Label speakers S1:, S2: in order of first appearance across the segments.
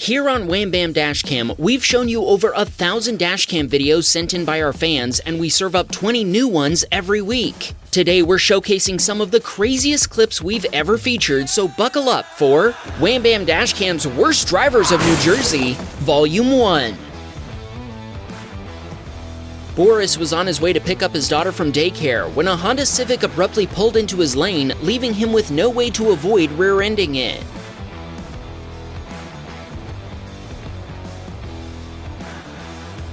S1: Here on Wham Baam Dashcam, we've shown you over 1,000 dashcam videos sent in by our fans, and we serve up 20 new ones every week. Today we're showcasing some of the craziest clips we've ever featured, so buckle up for Wham Baam Dashcam's Worst Drivers of New Jersey, Volume 1. Boris was on his way to pick up his daughter from daycare when a Honda Civic abruptly pulled into his lane, leaving him with no way to avoid rear-ending it.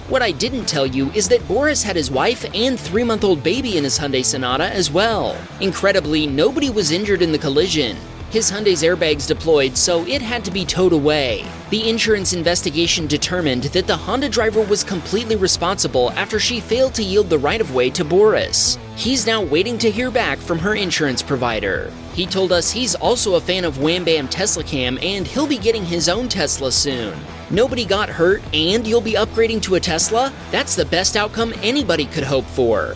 S1: What I didn't tell you is that Boris had his wife and 3-month-old baby in his Hyundai Sonata as well. Incredibly, nobody was injured in the collision. His Hyundai's airbags deployed, so it had to be towed away. The insurance investigation determined that the Honda driver was completely responsible after she failed to yield the right-of-way to Boris. He's now waiting to hear back from her insurance provider. He told us he's also a fan of Wham Baam Dashcam and he'll be getting his own Tesla soon. Nobody got hurt and you'll be upgrading to a Tesla? That's the best outcome anybody could hope for.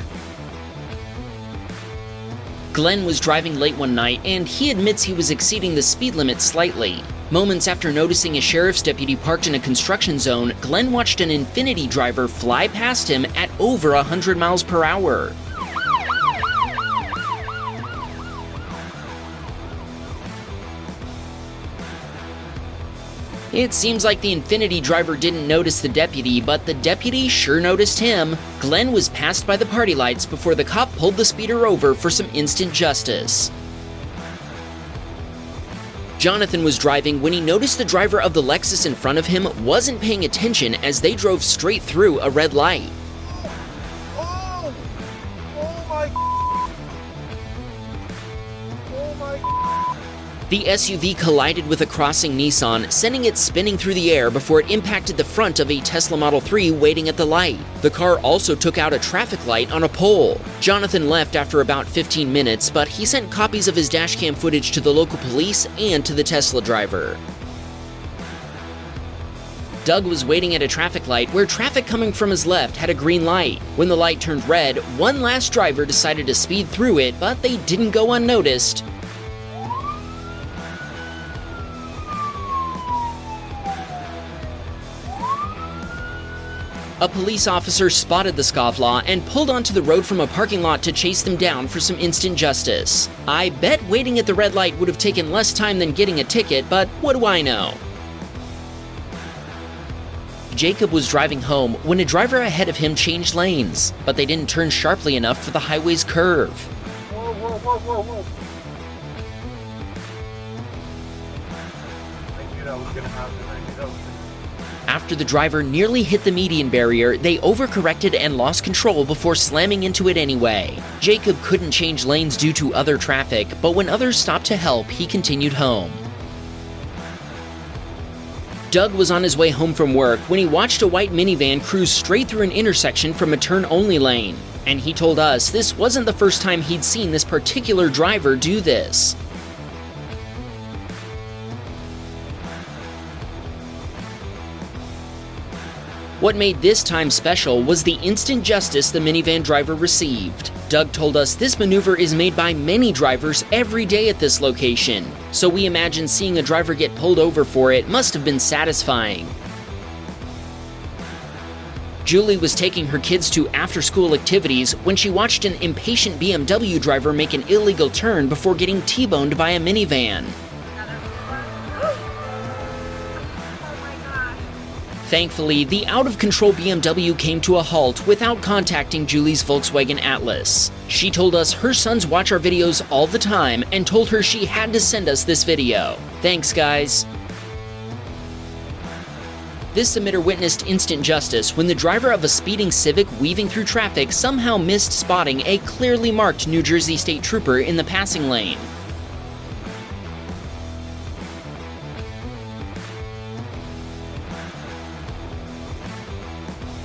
S1: Glenn was driving late one night and he admits he was exceeding the speed limit slightly. Moments after noticing a sheriff's deputy parked in a construction zone, Glenn watched an Infiniti driver fly past him at over 100 miles per hour. It seems like the Infiniti driver didn't notice the deputy, but the deputy sure noticed him. Glenn was passed by the party lights before the cop pulled the speeder over for some instant justice. Jonathan was driving when he noticed the driver of the Lexus in front of him wasn't paying attention as they drove straight through a red light.
S2: Oh my.
S1: The SUV collided with a crossing Nissan, sending it spinning through the air before it impacted the front of a Tesla Model 3 waiting at the light. The car also took out a traffic light on a pole. Jonathan left after about 15 minutes, but he sent copies of his dashcam footage to the local police and to the Tesla driver. Doug was waiting at a traffic light where traffic coming from his left had a green light. When the light turned red, one last driver decided to speed through it, but they didn't go unnoticed. A police officer spotted the scofflaw and pulled onto the road from a parking lot to chase them down for some instant justice. I bet waiting at the red light would have taken less time than getting a ticket, but what do I know? Jacob was driving home when a driver ahead of him changed lanes, but they didn't turn sharply enough for the highway's curve.
S2: Whoa. I knew that was gonna happen.
S1: After the driver nearly hit the median barrier, they overcorrected and lost control before slamming into it anyway. Jacob couldn't change lanes due to other traffic, but when others stopped to help, he continued home. Doug was on his way home from work when he watched a white minivan cruise straight through an intersection from a turn-only lane. And he told us this wasn't the first time he'd seen this particular driver do this. What made this time special was the instant justice the minivan driver received. Doug told us this maneuver is made by many drivers every day at this location, so we imagine seeing a driver get pulled over for it must have been satisfying. Julie was taking her kids to after-school activities when she watched an impatient BMW driver make an illegal turn before getting T-boned by a minivan. Thankfully, the out-of-control BMW came to a halt without contacting Julie's Volkswagen Atlas. She told us her sons watch our videos all the time and told her she had to send us this video. Thanks, guys. This submitter witnessed instant justice when the driver of a speeding Civic weaving through traffic somehow missed spotting a clearly marked New Jersey State Trooper in the passing lane.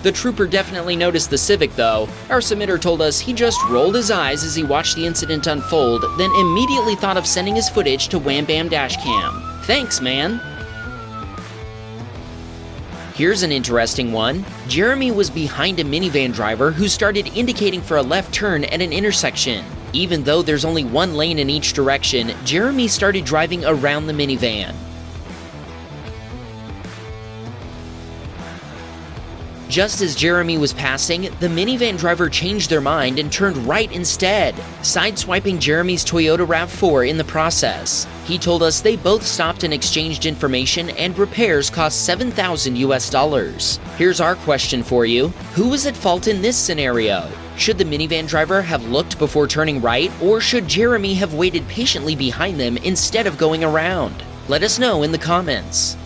S1: The trooper definitely noticed the Civic though. Our submitter told us he just rolled his eyes as he watched the incident unfold, then immediately thought of sending his footage to Wham Baam Dashcam. Thanks, man! Here's an interesting one. Jeremy was behind a minivan driver who started indicating for a left turn at an intersection. Even though there's only one lane in each direction, Jeremy started driving around the minivan. Just as Jeremy was passing, the minivan driver changed their mind and turned right instead, sideswiping Jeremy's Toyota RAV4 in the process. He told us they both stopped and exchanged information, and repairs cost $7,000 US. Here's our question for you. Who was at fault in this scenario? Should the minivan driver have looked before turning right, or should Jeremy have waited patiently behind them instead of going around? Let us know in the comments.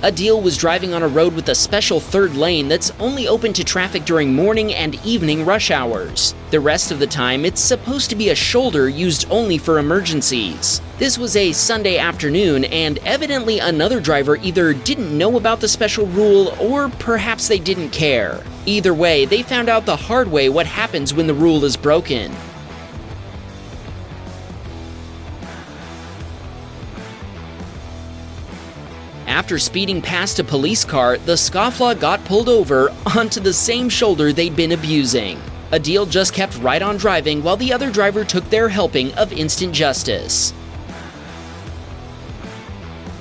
S1: Adil was driving on a road with a special third lane that's only open to traffic during morning and evening rush hours. The rest of the time, it's supposed to be a shoulder used only for emergencies. This was a Sunday afternoon, and evidently another driver either didn't know about the special rule or perhaps they didn't care. Either way, they found out the hard way what happens when the rule is broken. After speeding past a police car, the scofflaw got pulled over onto the same shoulder they'd been abusing. Adil just kept right on driving while the other driver took their helping of instant justice.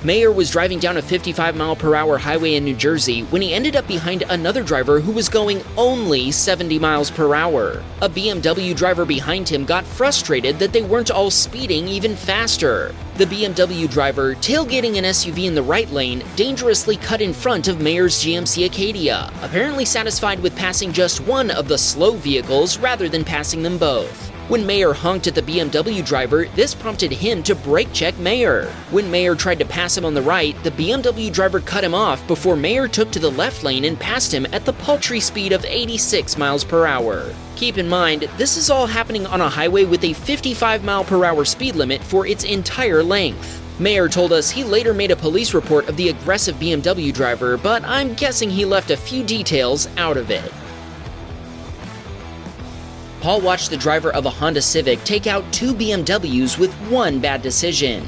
S1: Mayer was driving down a 55-mile-per-hour highway in New Jersey when he ended up behind another driver who was going only 70 miles per hour. A BMW driver behind him got frustrated that they weren't all speeding even faster. The BMW driver, tailgating an SUV in the right lane, dangerously cut in front of Mayer's GMC Acadia, apparently satisfied with passing just one of the slow vehicles rather than passing them both. When Mayer honked at the BMW driver, this prompted him to brake check Mayer. When Mayer tried to pass him on the right, the BMW driver cut him off before Mayer took to the left lane and passed him at the paltry speed of 86 miles per hour. Keep in mind, this is all happening on a highway with a 55-mile-per-hour speed limit for its entire length. Mayer told us he later made a police report of the aggressive BMW driver, but I'm guessing he left a few details out of it. Paul watched the driver of a Honda Civic take out two BMWs with one bad decision.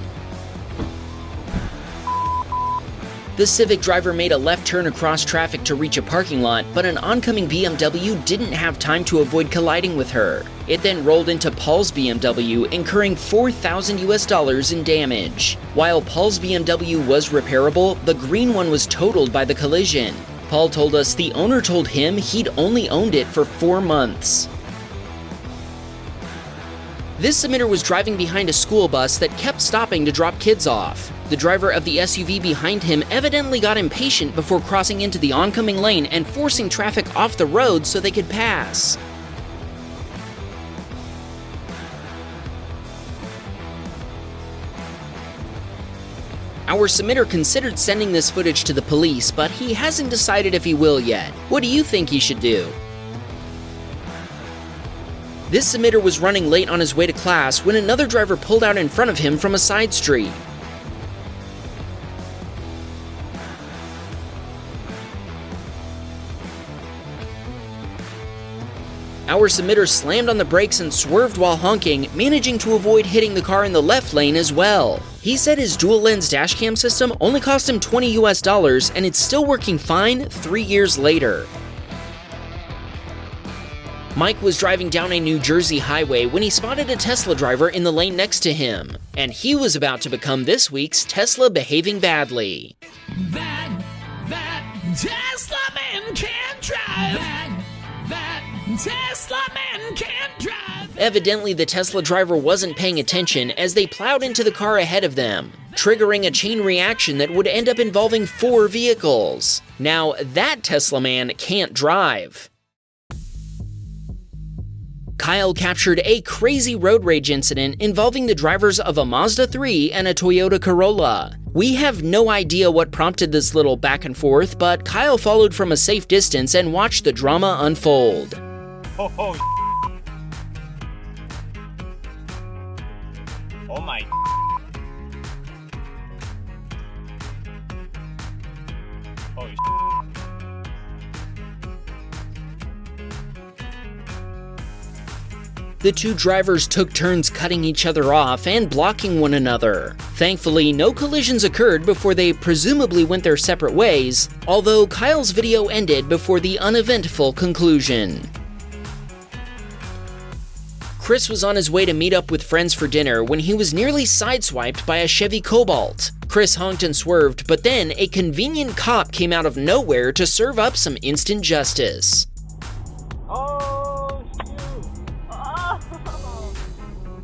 S1: The Civic driver made a left turn across traffic to reach a parking lot, but an oncoming BMW didn't have time to avoid colliding with her. It then rolled into Paul's BMW, incurring $4,000 US in damage. While Paul's BMW was repairable, the green one was totaled by the collision. Paul told us the owner told him he'd only owned it for 4 months. This submitter was driving behind a school bus that kept stopping to drop kids off. The driver of the SUV behind him evidently got impatient before crossing into the oncoming lane and forcing traffic off the road so they could pass. Our submitter considered sending this footage to the police, but he hasn't decided if he will yet. What do you think he should do? This submitter was running late on his way to class when another driver pulled out in front of him from a side street. Our submitter slammed on the brakes and swerved while honking, managing to avoid hitting the car in the left lane as well. He said his dual-lens dashcam system only cost him $20 US, and it's still working fine 3 years later. Mike was driving down a New Jersey highway when he spotted a Tesla driver in the lane next to him, and he was about to become this week's Tesla behaving badly.
S3: That Tesla man can't drive. That Tesla man can't drive.
S1: Evidently, the Tesla driver wasn't paying attention as they plowed into the car ahead of them, triggering a chain reaction that would end up involving 4 vehicles. Now, that Tesla man can't drive. Kyle captured a crazy road rage incident involving the drivers of a Mazda 3 and a Toyota Corolla. We have no idea what prompted this little back and forth, but Kyle followed from a safe distance and watched the drama unfold.
S2: Oh my. Holy.
S1: The two drivers took turns cutting each other off and blocking one another. Thankfully, no collisions occurred before they presumably went their separate ways, although Kyle's video ended before the uneventful conclusion. Chris was on his way to meet up with friends for dinner when he was nearly sideswiped by a Chevy Cobalt. Chris honked and swerved, but then a convenient cop came out of nowhere to serve up some instant justice.
S2: Oh, shoot. Oh.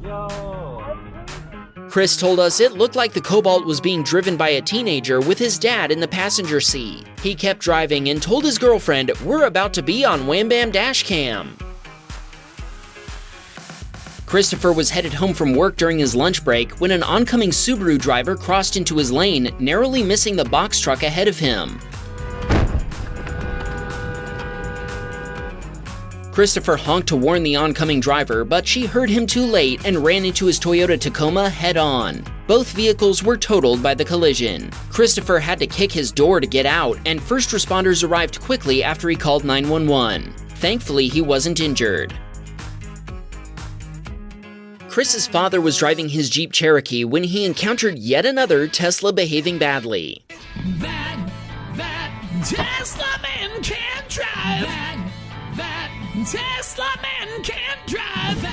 S2: Yo.
S1: Chris told us it looked like the Cobalt was being driven by a teenager with his dad in the passenger seat. He kept driving and told his girlfriend, "We're about to be on Wham Baam Dashcam." Christopher was headed home from work during his lunch break when an oncoming Subaru driver crossed into his lane, narrowly missing the box truck ahead of him. Christopher honked to warn the oncoming driver, but she heard him too late and ran into his Toyota Tacoma head-on. Both vehicles were totaled by the collision. Christopher had to kick his door to get out, and first responders arrived quickly after he called 911. Thankfully, he wasn't injured. Chris's father was driving his Jeep Cherokee when he encountered yet another Tesla behaving badly.
S3: That Tesla man can't drive. That Tesla man can't drive.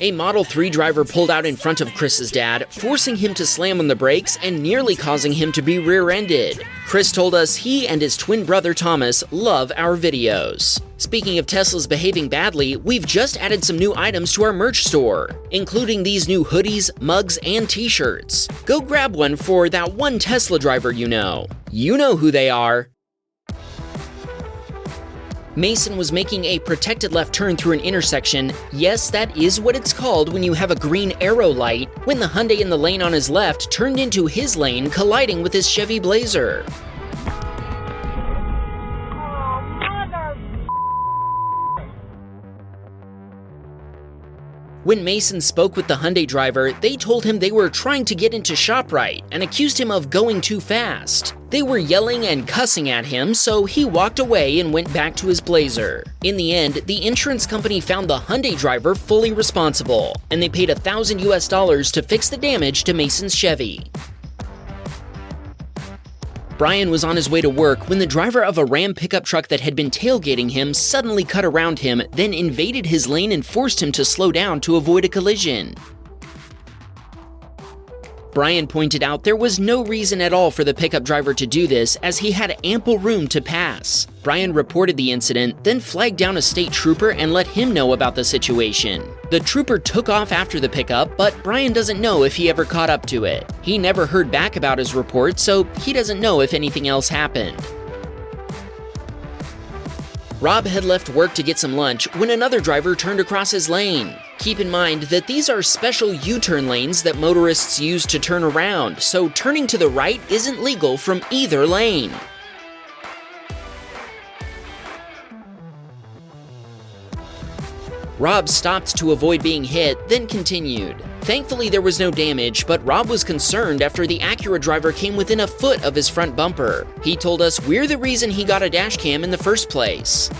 S3: A
S1: Model 3 driver pulled out in front of Chris's dad, forcing him to slam on the brakes and nearly causing him to be rear-ended. Chris told us he and his twin brother Thomas love our videos. Speaking of Teslas behaving badly, we've just added some new items to our merch store, including these new hoodies, mugs, and t-shirts. Go grab one for that one Tesla driver you know. You know who they are. Mason was making a protected left turn through an intersection. Yes, that is what it's called when you have a green arrow light, when the Hyundai in the lane on his left turned into his lane, colliding with his Chevy Blazer. When Mason spoke with the Hyundai driver, they told him they were trying to get into ShopRite and accused him of going too fast. They were yelling and cussing at him, so he walked away and went back to his Blazer. In the end, the insurance company found the Hyundai driver fully responsible, and they paid $1,000 to fix the damage to Mason's Chevy. Brian was on his way to work when the driver of a Ram pickup truck that had been tailgating him suddenly cut around him, then invaded his lane and forced him to slow down to avoid a collision. Brian pointed out there was no reason at all for the pickup driver to do this, as he had ample room to pass. Brian reported the incident, then flagged down a state trooper and let him know about the situation. The trooper took off after the pickup, but Brian doesn't know if he ever caught up to it. He never heard back about his report, so he doesn't know if anything else happened. Rob had left work to get some lunch when another driver turned across his lane. Keep in mind that these are special U-turn lanes that motorists use to turn around, so turning to the right isn't legal from either lane. Rob stopped to avoid being hit, then continued. Thankfully, there was no damage, but Rob was concerned after the Acura driver came within a foot of his front bumper. He told us we're the reason he got a dash cam in the first place.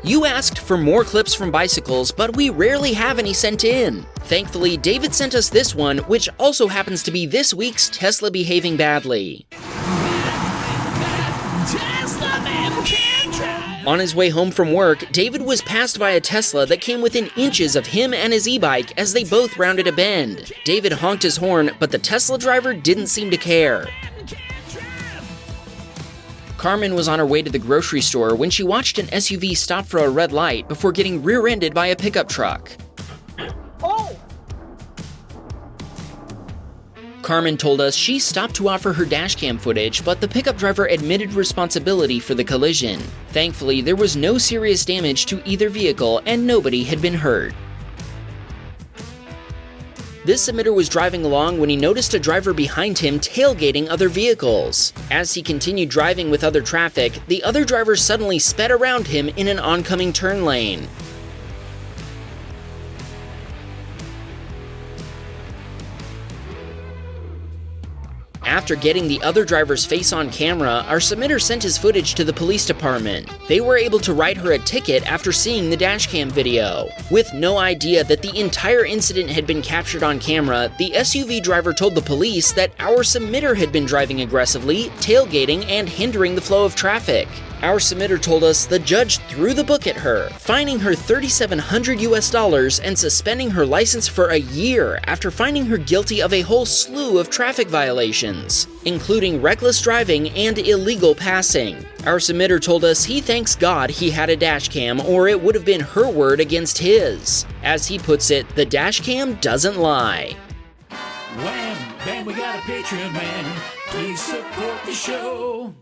S1: You asked for more clips from bicycles, but we rarely have any sent in. Thankfully, David sent us this one, which also happens to be this week's Tesla behaving badly. On his way home from work, David was passed by a Tesla that came within inches of him and his e-bike as they both rounded a bend. David honked his horn, but the Tesla driver didn't seem to care. Carmen was on her way to the grocery store when she watched an SUV stop for a red light before getting rear-ended by a pickup truck.
S4: Oh!
S1: Carmen told us she stopped to offer her dashcam footage, but the pickup driver admitted responsibility for the collision. Thankfully, there was no serious damage to either vehicle and nobody had been hurt. This submitter was driving along when he noticed a driver behind him tailgating other vehicles. As he continued driving with other traffic, the other driver suddenly sped around him in an oncoming turn lane. After getting the other driver's face on camera, our submitter sent his footage to the police department. They were able to write her a ticket after seeing the dashcam video. With no idea that the entire incident had been captured on camera, the SUV driver told the police that our submitter had been driving aggressively, tailgating, and hindering the flow of traffic. Our submitter told us the judge threw the book at her, fining her $3,700 and suspending her license for a year after finding her guilty of a whole slew of traffic violations, including reckless driving and illegal passing. Our submitter told us he thanks God he had a dashcam, or it would have been her word against his. As he puts it, the dashcam doesn't lie.
S3: Wham, bam, we got a Patreon man. Please support the show.